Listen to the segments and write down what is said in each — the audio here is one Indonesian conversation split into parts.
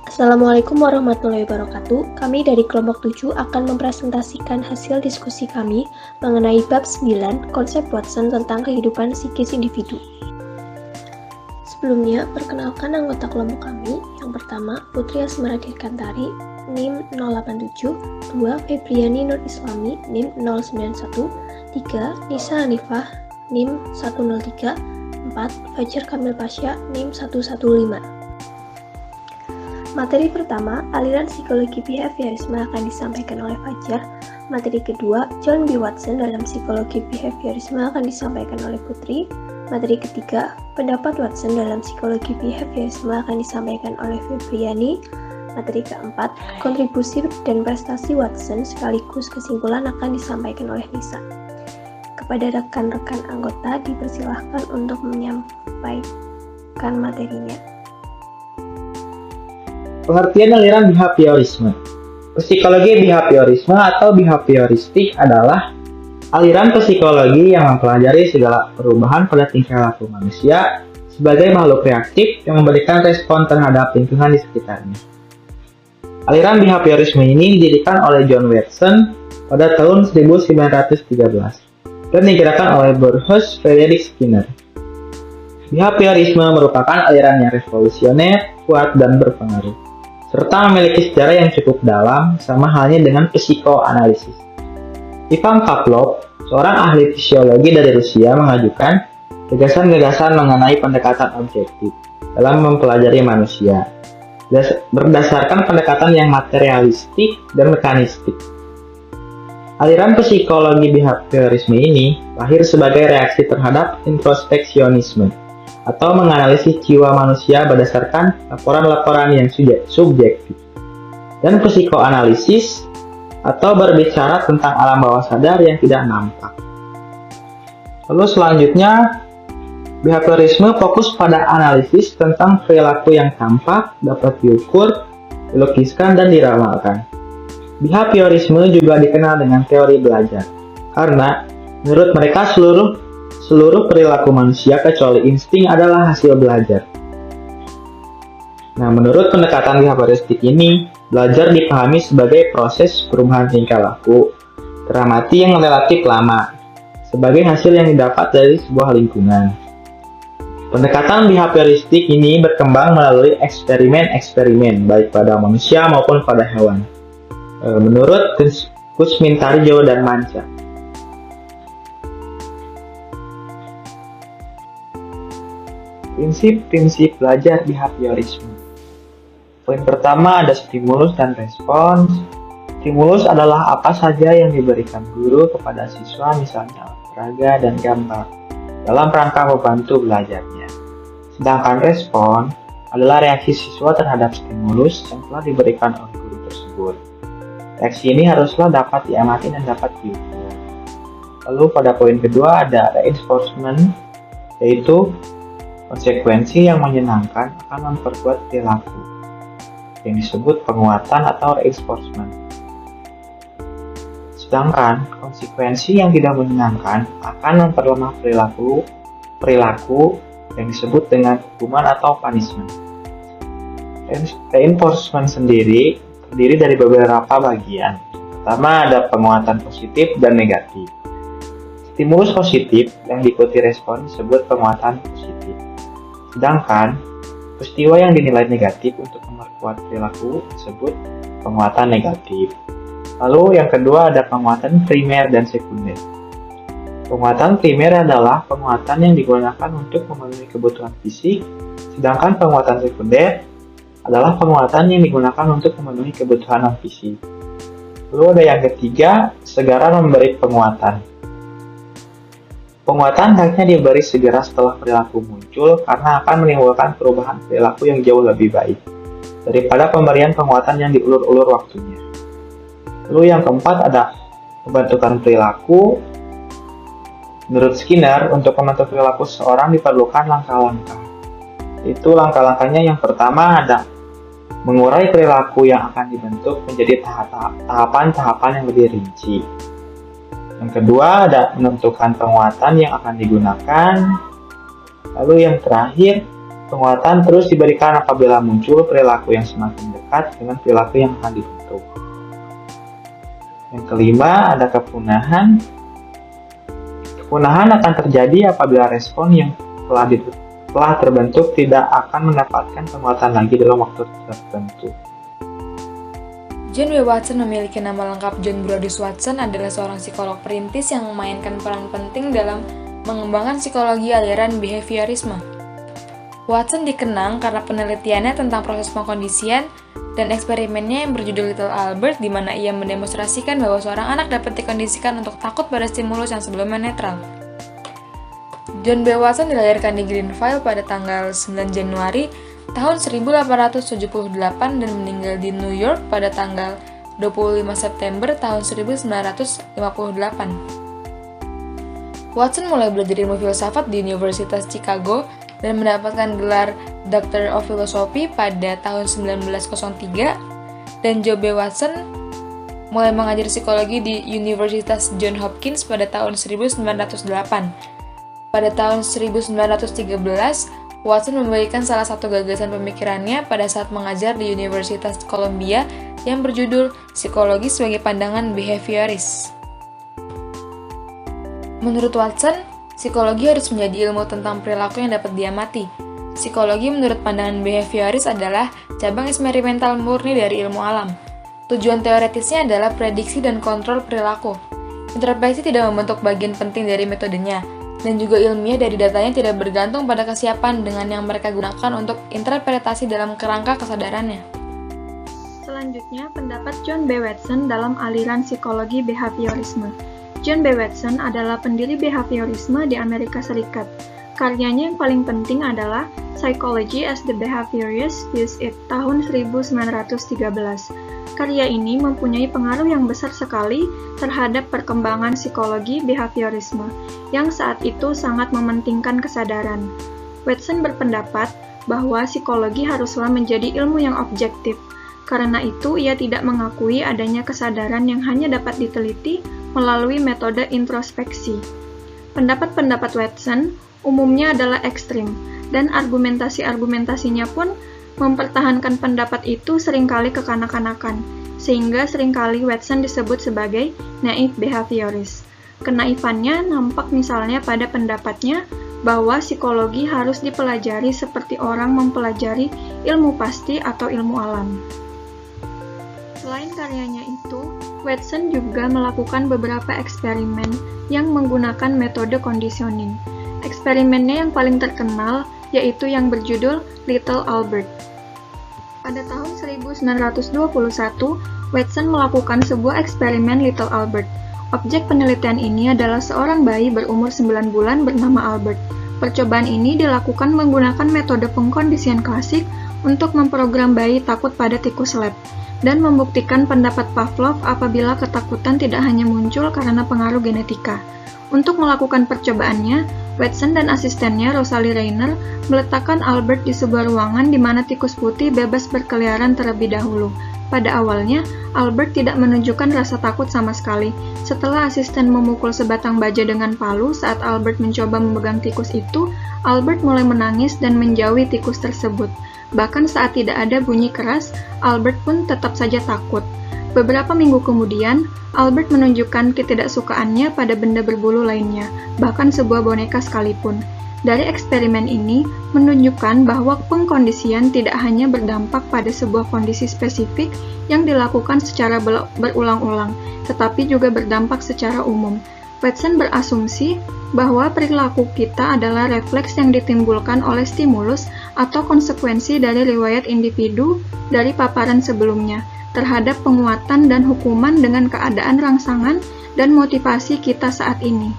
Assalamualaikum warahmatullahi wabarakatuh. Kami dari kelompok 7 akan mempresentasikan hasil diskusi kami mengenai bab 9 konsep Watson tentang kehidupan psikis individu. Sebelumnya, perkenalkan anggota kelompok kami. Yang pertama, Putri Asmara Dirgantari, NIM 087, 2. Febriani Nur Islami, NIM 091, 3. Nisa Hanifah, NIM 103, 4. Fajar Kamil Pasha, NIM 115. Materi pertama, aliran psikologi behaviorisme akan disampaikan oleh Fajar. Materi kedua, John B. Watson dalam psikologi behaviorisme akan disampaikan oleh Putri. Materi ketiga, pendapat Watson dalam psikologi behaviorisme akan disampaikan oleh Febriani. Materi keempat, kontribusi dan prestasi Watson sekaligus kesimpulan akan disampaikan oleh Nisa. Kepada rekan-rekan anggota dipersilahkan untuk menyampaikan materinya. Pengertian aliran behaviorisme. Psikologi behaviorisme atau behavioristik adalah aliran psikologi yang mempelajari segala perubahan pada tingkah laku manusia sebagai makhluk reaktif yang memberikan respon terhadap lingkungan di sekitarnya. Aliran behaviorisme ini didirikan oleh John Watson pada tahun 1913 dan digerakkan oleh Burrhus Frederick Skinner. Behaviorisme merupakan aliran yang revolusioner, kuat, dan berpengaruh, serta memiliki sejarah yang cukup dalam, sama halnya dengan psikoanalisis. Ivan Pavlov, seorang ahli fisiologi dari Rusia, mengajukan gagasan-gagasan mengenai pendekatan objektif dalam mempelajari manusia, berdasarkan pendekatan yang materialistik dan mekanistik. Aliran psikologi behaviorisme ini lahir sebagai reaksi terhadap introspeksionisme, atau menganalisis jiwa manusia berdasarkan laporan-laporan yang subjektif, dan psikoanalisis atau berbicara tentang alam bawah sadar yang tidak nampak. Lalu selanjutnya, behaviorisme fokus pada analisis tentang perilaku yang tampak, dapat diukur, dilukiskan, dan diramalkan. Behaviorisme juga dikenal dengan teori belajar, karena menurut mereka seluruh perilaku manusia kecuali insting adalah hasil belajar. Nah, menurut pendekatan behavioristik ini, belajar dipahami sebagai proses perubahan tingkah laku teramati yang relatif lama, sebagai hasil yang didapat dari sebuah lingkungan. Pendekatan behavioristik ini berkembang melalui eksperimen-eksperimen, baik pada manusia maupun pada hewan. Menurut Kusmintarjo dan Manca. Prinsip-prinsip belajar behaviorisme. Poin pertama ada stimulus dan respons. Stimulus adalah apa saja yang diberikan guru kepada siswa, misalnya olahraga dan gambar, dalam rangka membantu belajarnya. Sedangkan respon adalah reaksi siswa terhadap stimulus yang telah diberikan oleh guru tersebut. Reaksi ini haruslah dapat diamati dan dapat diukur. Lalu pada poin kedua ada reinforcement, yaitu konsekuensi yang menyenangkan akan memperkuat perilaku, yang disebut penguatan atau reinforcement. Sedangkan konsekuensi yang tidak menyenangkan akan memperlemah perilaku yang disebut dengan hukuman atau punishment. Reinforcement sendiri terdiri dari beberapa bagian. Pertama ada penguatan positif dan negatif. Stimulus positif yang diikuti respon disebut penguatan positif. Sedangkan peristiwa yang dinilai negatif untuk memperkuat perilaku disebut penguatan negatif. Lalu yang kedua ada penguatan primer dan sekunder. Penguatan primer adalah penguatan yang digunakan untuk memenuhi kebutuhan fisik, sedangkan penguatan sekunder adalah penguatan yang digunakan untuk memenuhi kebutuhan non-fisik. Lalu ada yang ketiga, segera memberi penguatan. Penguatan hendaknya diberi segera setelah perilaku muncul karena akan menimbulkan perubahan perilaku yang jauh lebih baik daripada pemberian penguatan yang diulur-ulur waktunya. Lalu yang keempat ada pembentukan perilaku. Menurut Skinner, untuk membentuk perilaku seseorang diperlukan langkah-langkah. Itu langkah-langkahnya yang pertama ada mengurai perilaku yang akan dibentuk menjadi tahapan-tahapan yang lebih rinci. Yang kedua ada menentukan penguatan yang akan digunakan. Lalu yang terakhir Penguatan terus diberikan apabila muncul perilaku yang semakin dekat dengan perilaku yang akan dibentuk. Yang kelima, ada kepunahan. Kepunahan akan terjadi apabila respon yang telah terbentuk tidak akan mendapatkan penguatan lagi dalam waktu tertentu. John B. Watson memiliki nama lengkap John Brodus Watson, adalah seorang psikolog perintis yang memainkan peran penting dalam mengembangkan psikologi aliran behaviorisme. Watson dikenang karena penelitiannya tentang proses pengkondisian dan eksperimennya yang berjudul Little Albert, di mana ia mendemonstrasikan bahwa seorang anak dapat dikondisikan untuk takut pada stimulus yang sebelumnya netral. John B. Watson dilahirkan di Greenville pada tanggal 9 Januari tahun 1878 dan meninggal di New York pada tanggal 25 September tahun 1958. Watson mulai belajar ilmu filsafat di Universitas Chicago dan mendapatkan gelar Doctor of Philosophy pada tahun 1903, dan Joe B. Watson mulai mengajar psikologi di Universitas Johns Hopkins pada tahun 1908. Pada tahun 1913, Watson memberikan salah satu gagasan pemikirannya pada saat mengajar di Universitas Columbia yang berjudul Psikologi sebagai Pandangan Behavioris. Menurut Watson, psikologi harus menjadi ilmu tentang perilaku yang dapat diamati. Psikologi menurut pandangan behavioris adalah cabang eksperimental murni dari ilmu alam. Tujuan teoretisnya adalah prediksi dan kontrol perilaku. Introspeksi tidak membentuk bagian penting dari metodenya, dan juga ilmiah dari datanya tidak bergantung pada kesiapan dengan yang mereka gunakan untuk interpretasi dalam kerangka kesadarannya. Selanjutnya, pendapat John B. Watson dalam aliran psikologi behaviorisme. John B. Watson adalah pendiri behaviorisme di Amerika Serikat. Karyanya yang paling penting adalah Psychology as the Behaviorist Views It tahun 1913. Karya ini mempunyai pengaruh yang besar sekali terhadap perkembangan psikologi behaviorisme, yang saat itu sangat mementingkan kesadaran. Watson berpendapat bahwa psikologi haruslah menjadi ilmu yang objektif. Karena itu, ia tidak mengakui adanya kesadaran yang hanya dapat diteliti melalui metode introspeksi. Pendapat-pendapat Watson umumnya adalah ekstrim, dan argumentasi-argumentasinya pun mempertahankan pendapat itu seringkali kekanak-kanakan, sehingga seringkali Watson disebut sebagai naive behaviorist. Kenaifannya nampak misalnya pada pendapatnya bahwa psikologi harus dipelajari seperti orang mempelajari ilmu pasti atau ilmu alam. Selain karyanya itu, Watson juga melakukan beberapa eksperimen yang menggunakan metode conditioning. Eksperimennya yang paling terkenal yaitu yang berjudul Little Albert. Pada tahun 1921, Watson melakukan sebuah eksperimen Little Albert. Objek penelitian ini adalah seorang bayi berumur 9 bulan bernama Albert. Percobaan ini dilakukan menggunakan metode pengkondisian klasik untuk memprogram bayi takut pada tikus lab, dan membuktikan pendapat Pavlov apabila ketakutan tidak hanya muncul karena pengaruh genetika. Untuk melakukan percobaannya, Watson dan asistennya Rosalie Rayner meletakkan Albert di sebuah ruangan di mana tikus putih bebas berkeliaran terlebih dahulu. Pada awalnya, Albert tidak menunjukkan rasa takut sama sekali. Setelah asisten memukul sebatang baja dengan palu saat Albert mencoba memegang tikus itu, Albert mulai menangis dan menjauhi tikus tersebut. Bahkan saat tidak ada bunyi keras, Albert pun tetap saja takut. Beberapa minggu kemudian, Albert menunjukkan ketidaksukaannya pada benda berbulu lainnya, bahkan sebuah boneka sekalipun. Dari eksperimen ini, menunjukkan bahwa pengkondisian tidak hanya berdampak pada sebuah kondisi spesifik yang dilakukan secara berulang-ulang, tetapi juga berdampak secara umum. Watson berasumsi bahwa perilaku kita adalah refleks yang ditimbulkan oleh stimulus atau konsekuensi dari riwayat individu dari paparan sebelumnya terhadap penguatan dan hukuman dengan keadaan rangsangan dan motivasi kita saat ini.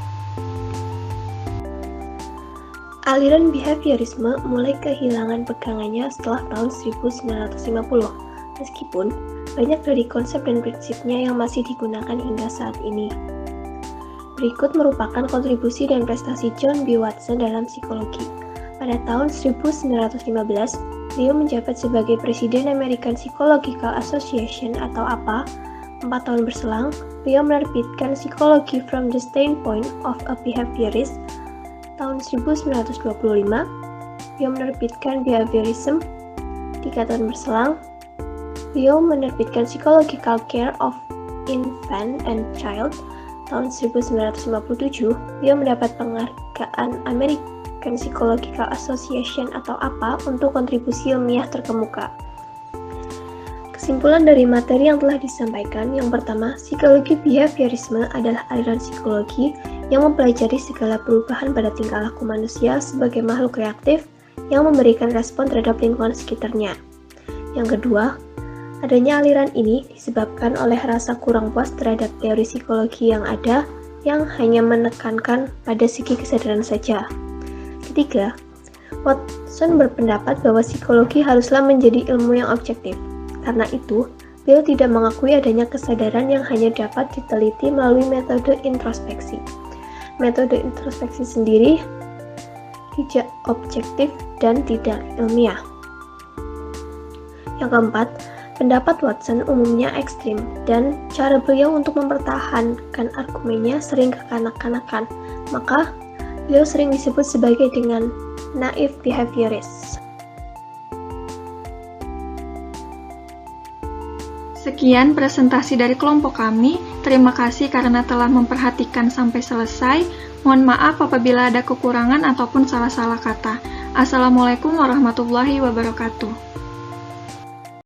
Aliran behaviorisme mulai kehilangan pegangannya setelah tahun 1950, meskipun banyak dari konsep dan prinsipnya yang masih digunakan hingga saat ini. Berikut merupakan kontribusi dan prestasi John B. Watson dalam psikologi. Pada tahun 1915, beliau menjabat sebagai Presiden American Psychological Association atau APA. 4 tahun berselang, beliau menerbitkan Psychology from the Standpoint of a Behaviorist tahun 1925. beliau menerbitkan Behaviorism 3 tahun berselang. Beliau menerbitkan Psychological Care of Infant and Child tahun 1957. Beliau mendapat penghargaan American Psychological Association atau APA untuk kontribusi ilmiah terkemuka. Kesimpulan dari materi yang telah disampaikan, yang pertama, psikologi behaviorisme adalah aliran psikologi yang mempelajari segala perubahan pada tingkah laku manusia sebagai makhluk reaktif yang memberikan respon terhadap lingkungan sekitarnya. Yang kedua, adanya aliran ini disebabkan oleh rasa kurang puas terhadap teori psikologi yang ada yang hanya menekankan pada segi kesadaran saja. Ketiga, Watson berpendapat bahwa psikologi haruslah menjadi ilmu yang objektif. Karena itu, beliau tidak mengakui adanya kesadaran yang hanya dapat diteliti melalui metode introspeksi. Metode introspeksi sendiri tidak objektif dan tidak ilmiah. Yang keempat, pendapat Watson umumnya ekstrim dan cara beliau untuk mempertahankan argumennya sering kekanak-kanakan. Maka, beliau sering disebut sebagai dengan naive behaviorist. Sekian presentasi dari kelompok kami. Terima kasih karena telah memperhatikan sampai selesai. Mohon maaf apabila ada kekurangan ataupun salah-salah kata. Assalamualaikum warahmatullahi wabarakatuh.